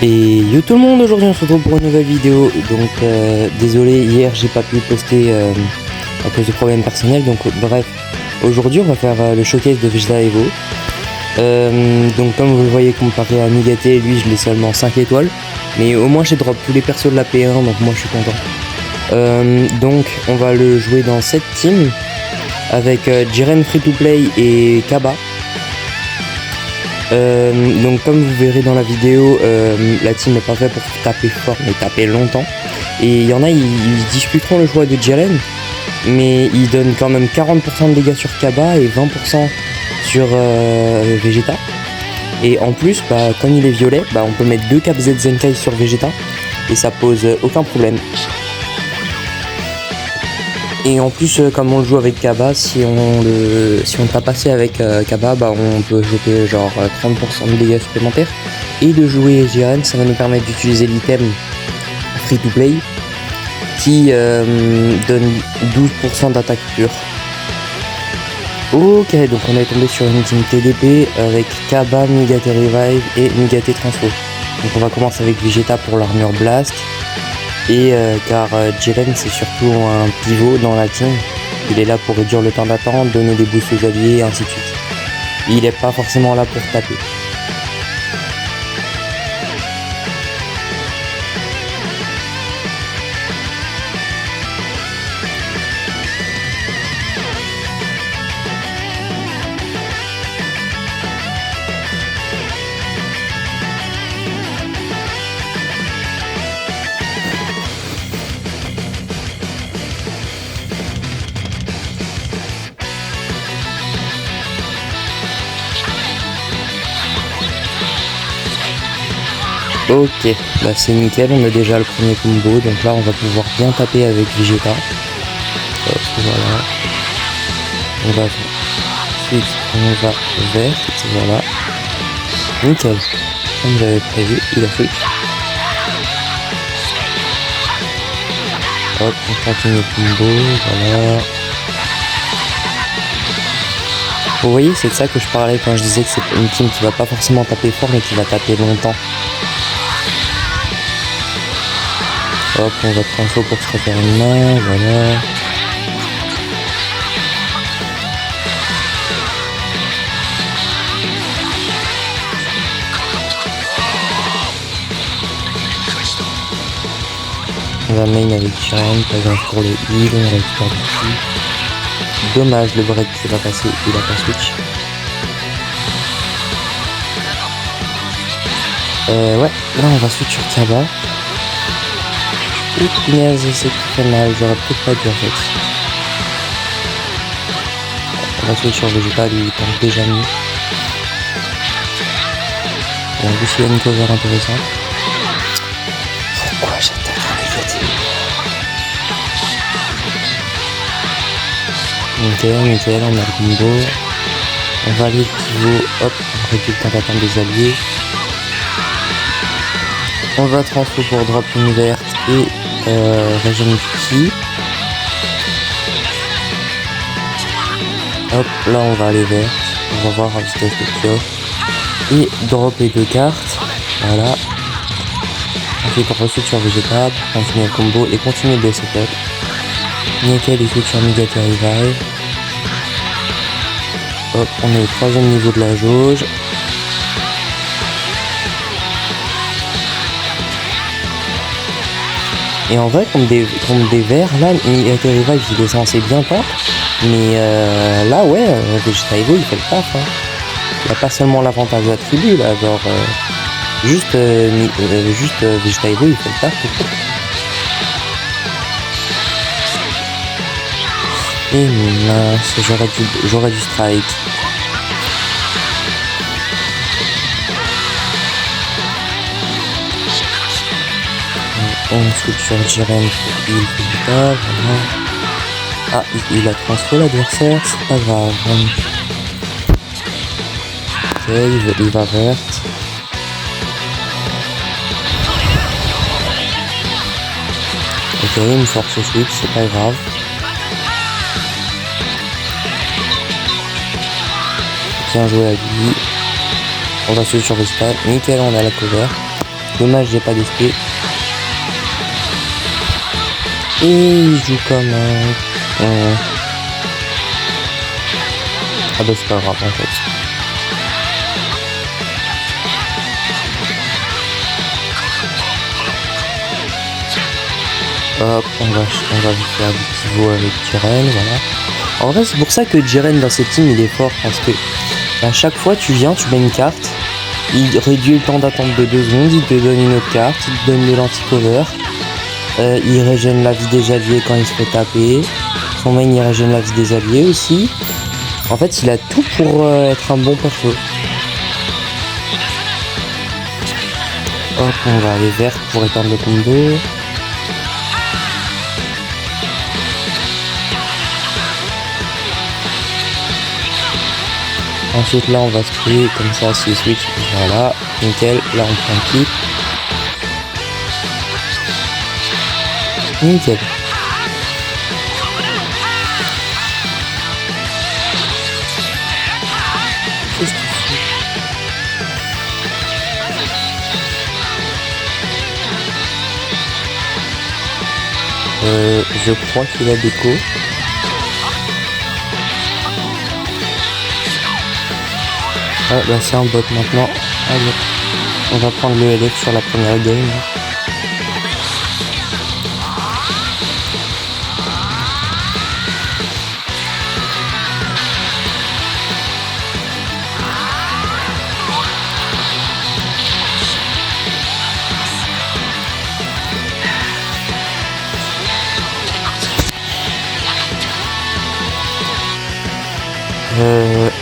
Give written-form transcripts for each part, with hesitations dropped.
Et yo tout le monde, aujourd'hui on se retrouve pour une nouvelle vidéo. Donc désolé, hier j'ai pas pu poster à cause de problèmes personnels. Donc bref, aujourd'hui on va faire le showcase de Vegeta Evo. Donc comme vous le voyez, comparé à Nigaté, lui je l'ai seulement 5 étoiles. Mais au moins j'ai drop tous les persos de la P1, donc moi je suis content. Donc on va le jouer dans cette team avec Jiren Free to Play et Kaba. Donc comme vous verrez dans la vidéo, la team n'est pas faite pour taper fort mais taper longtemps. Et il y en a, ils discuteront le choix de Jiren, mais ils donnent quand même 40% de dégâts sur Kaba et 20% sur Vegeta. Et en plus, comme il est violet, on peut mettre 2 Cap Z Zenkai sur Vegeta et ça pose aucun problème. Et en plus, comme on le joue avec Kaba, si on tape assez avec Kaba, on peut choper genre 30% de dégâts supplémentaires. Et de jouer Jiren, ça va nous permettre d'utiliser l'item Free to Play qui donne 12% d'attaque pure. Ok, donc on est tombé sur une team TDP avec Kaba, Nigaté Revive et Nigaté Transfo. Donc on va commencer avec Vegeta pour l'armure Blast. Et car Jiren c'est surtout un pivot dans la team, il est là pour réduire le temps d'attente, donner des boosts aux alliés et ainsi de suite. Il n'est pas forcément là pour taper. Ok, c'est nickel, on a déjà le premier combo, donc là on va pouvoir bien taper avec Vegeta. Hop, voilà. Ensuite on va vert, voilà. Nickel, comme j'avais prévu, il a switch. Hop, on continue le combo, voilà. Vous voyez, c'est de ça que je parlais quand je disais que c'est une team qui va pas forcément taper fort mais qui va taper longtemps. Hop, on va transfo pour se refaire une main, voilà. On va main avec Jiren, par exemple pour le heal, on récupère dessus. Dommage, le break qui va passer, il a pas switch. Ouais, là on va switch sur Kaba. Ouh, punaise, c'est très mal, j'aurais peut-être pas dû en fait. On va switch sur Vegeta, lui il tente déjà mieux. Et en plus il y a une cover intéressante. Pourquoi j'attaque un négatif? Nickel, on a le combo. On va aller pivot, hop, on réduit le temps d'attente des alliés. On va transfo pour drop une verte et régénérer qui. Hop, là on va aller vert. On va voir un vitesse de pioche. Et drop les 2 cartes. Voilà. Ensuite on reçoit sur Vegeta pour continuer le combo et continuer le setup. Nickel, il switch sur Nigaté Revive. Hop, on est au 3ème niveau de la jauge. Et en vrai, contre des verts, là, Nigaté Revive il est censé bien tank. Mais là, ouais, Vegeta Evo il fait le taf. Hein. Il n'y a pas seulement l'avantage d'attribut, là, genre. Juste Vegeta Evo il fait le taf. Et mince, j'aurais dû strike. On switch sur Jiren pour heal Vegeta, voilà. Ah, il a transfo l'adversaire, c'est pas grave. Ok, il va verte. Ok, une force switch, c'est pas grave. Bien joué à lui. On va suivre sur Vegeta. Nickel, on a la cover. Dommage, j'ai pas d'esprit. Et il joue comme un... Ah bah c'est pas grave en fait. Hop, on va faire du pivot avec Jiren, voilà. En vrai c'est pour ça que Jiren dans cette team il est fort, parce que à chaque fois tu viens, tu mets une carte, il réduit le temps d'attente de 2 secondes, il te donne une autre carte, il te donne de l'anti-cover, il régène la vie des alliés quand il se fait taper, son main il régène la vie des alliés aussi. En fait il a tout pour être un bon perso. Hop, on va aller vert pour éteindre le combo. Ensuite là on va spray comme ça, si switch, voilà, nickel, là on prend un clip. Nickel. Qu'est-ce qu'il fait ? Je crois qu'il a déco. Ah bah c'est un bot maintenant. Allez, on va prendre le LF sur la première game.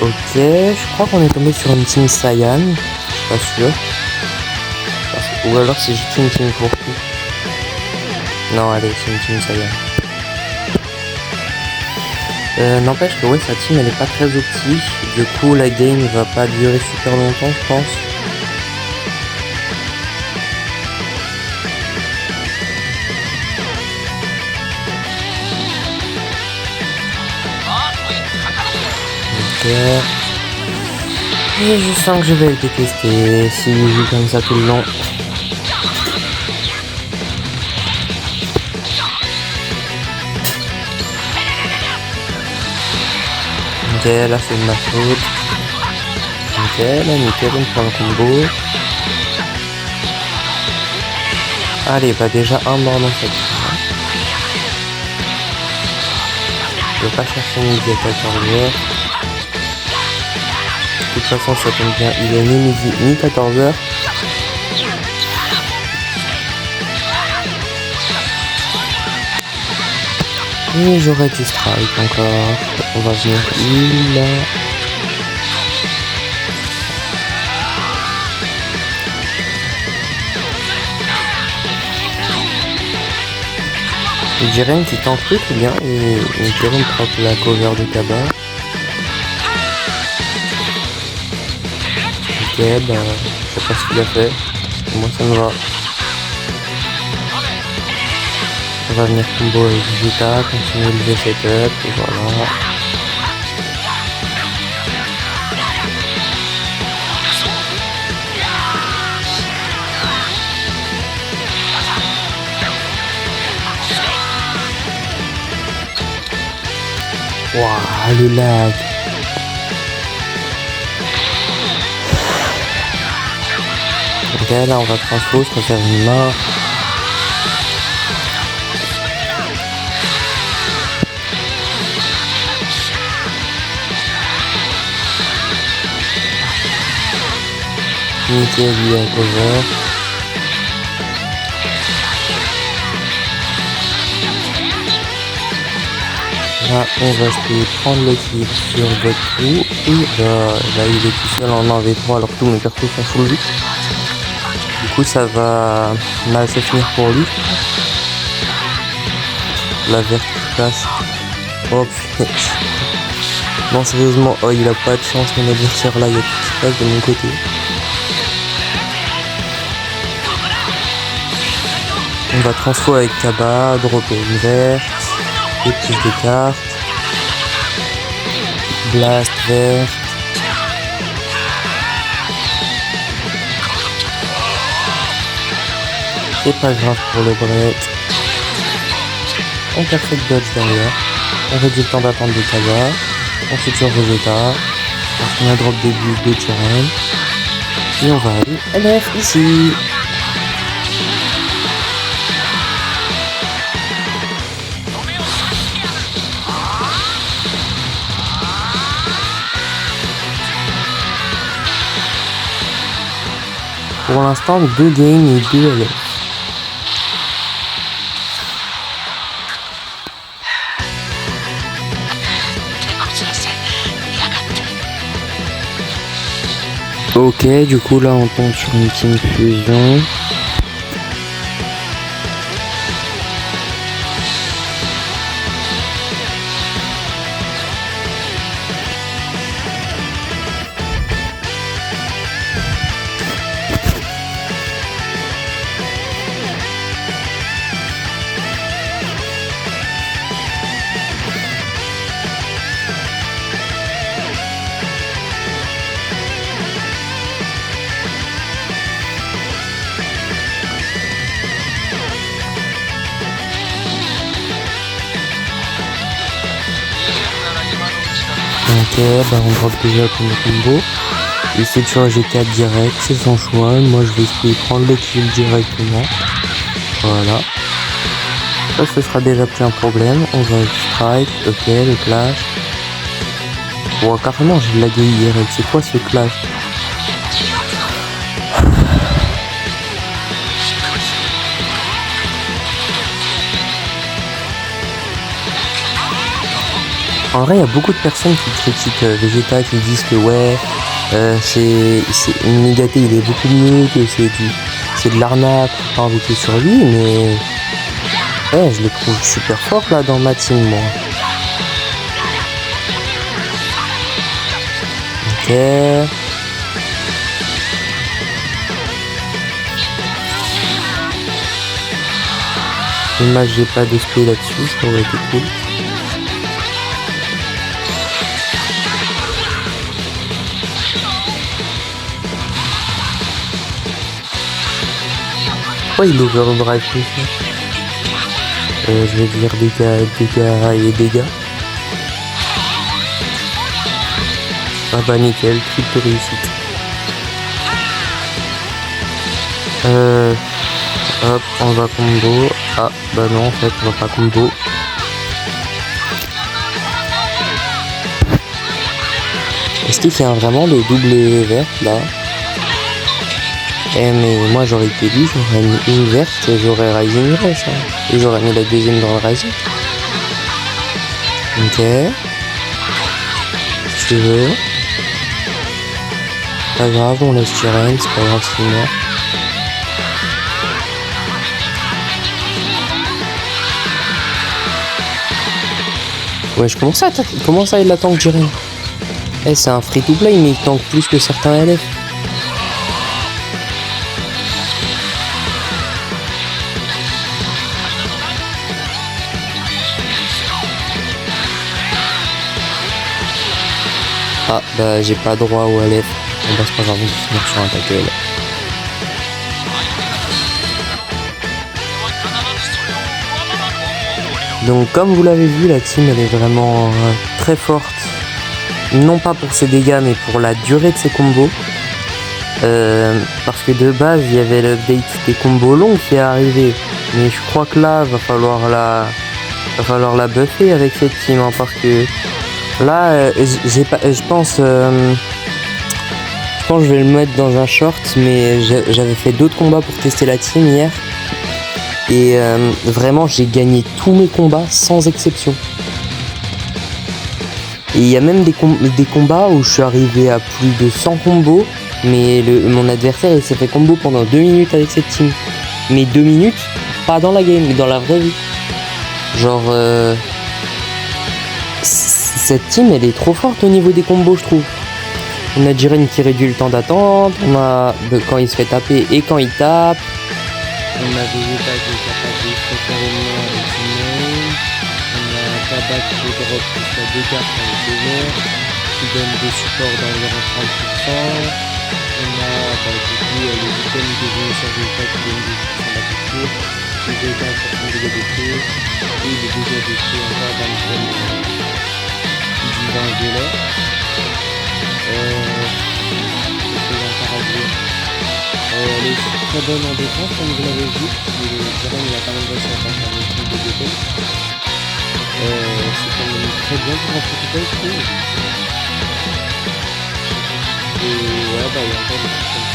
Ok, je crois qu'on est tombé sur une team Saiyan, pas sûr. Ou alors c'est juste une team pour tout. Non, allez, c'est une team Saiyan. N'empêche que ouais, sa team elle est pas très optique. Du coup, la game va pas durer super longtemps, je pense. Et je sens que je vais le détester s'il joue comme ça tout le long. Ok, là c'est de ma faute. Nickel, on prend le combo. Allez, bah déjà un mort dans cette team. Je vais pas chercher midi à 14h. De toute façon ça tombe bien, il est ni midi ni 14h. Et j'aurais du strike encore. On va venir là. Jiren qui tente très bien et Jiren prend la cover de Kaba. Ok, bah je sais pas ce qu'il a fait. Moi ça me va. On va venir combo avec Vegeta, continuer le setup, et voilà. Waouh, le lag. Ok, là on va transfo, je préfère une main. Nickel, lui à cover. Là, on va essayer de prendre l'équilibre sur votre coup. Et là, il est tout seul en 1v3 alors que tous mes persos sont full vie. Du coup, ça va mal se finir pour lui. La verte qui passe. Oh putain. Non, sérieusement, oh, il a pas de chance, mon adversaire là, il y a tout qui passe de mon côté. On va transfo avec Kaba, dropper une verte, et plus de cartes, blast verte. C'est pas grave pour le break. On perfect dodge derrière. On réduit le temps d'attente des Kaza. On fait sur Vegeta. On a drop début de Jiren. Et on va aller LF ici. Pour l'instant, 2 games et 2 LF. Ok, du coup là on tombe sur une team fusion. Ok, bah on drop déjà le premier combo. Il essaie de changer G4 direct, c'est son choix. Moi je vais essayer de prendre le kill directement. Voilà. Ça ce sera déjà plus un problème. On va strike, ok, le clash. Bon carrément j'ai lagué direct, c'est quoi ce clash? En vrai, il y a beaucoup de personnes qui critiquent Vegeta, qui disent que ouais, Nigate il est beaucoup mieux, que c'est de l'arnaque, pas invoquer sur lui, mais ouais, je le trouve super fort là dans ma team, moi. Ok. Dommage, j'ai pas de spé là-dessus, ça aurait été cool. Pourquoi il overdrive tout ça? Je vais dire dégâts et dégâts. Ah bah nickel, triple réussite. Hop, on va combo. Ah bah non en fait on va pas combo. Est-ce qu'il y a vraiment le double vert là? Eh mais moi j'aurais été lui, j'aurais mis une verte, j'aurais Rising Rush hein. Et j'aurais mis la deuxième dans le Rising. Ok. Si tu veux. Pas grave, on laisse Jiren, c'est pas grave s'il meurt. Wesh, comment ça il la tank Jiren? Eh c'est un free to play mais il tank plus que certains LF. Ah bah j'ai pas droit au LF. Bon bah c'est pas grave, on peut finir sur un tackle. Donc comme vous l'avez vu, la team elle est vraiment très forte. Non pas pour ses dégâts mais pour la durée de ses combos. Parce que de base il y avait l'update des combos longs qui est arrivé. Mais je crois que là va falloir la buffer avec cette team hein, parce que là je pense que je vais le mettre dans un short, mais j'avais fait d'autres combats pour tester la team hier. Et vraiment j'ai gagné tous mes combats sans exception. Et il y a même des combats où je suis arrivé à plus de 100 combos, mais mon adversaire il s'est fait combo pendant 2 minutes avec cette team. Mais 2 minutes, pas dans la game, mais dans la vraie vie. Genre cette team elle est trop forte au niveau des combos je trouve. On a Jiren qui réduit le temps d'attente, on a quand il se fait taper et quand il tape. On a Vegeta qui est capable de se faire une main avec une main. On a Tabak qui drop jusqu'à 2 cartes avec 2 verts, qui donne des supports d'environ 30%. On a du coup les items de Vegeta qui donnent des 10% d'APC. déjà détruit. Et il est déjà détruit encore dans le thème du vin violet. Qu'est-ce que j'ai encore à dire? Elle est aussi très bonne en défense, comme vous l'avez vu. Jérôme il a quand même réussi à faire un meeting de défense. C'est quand même très bien pour un protocole, je trouve. Et ouais, bah il y a encore des trucs comme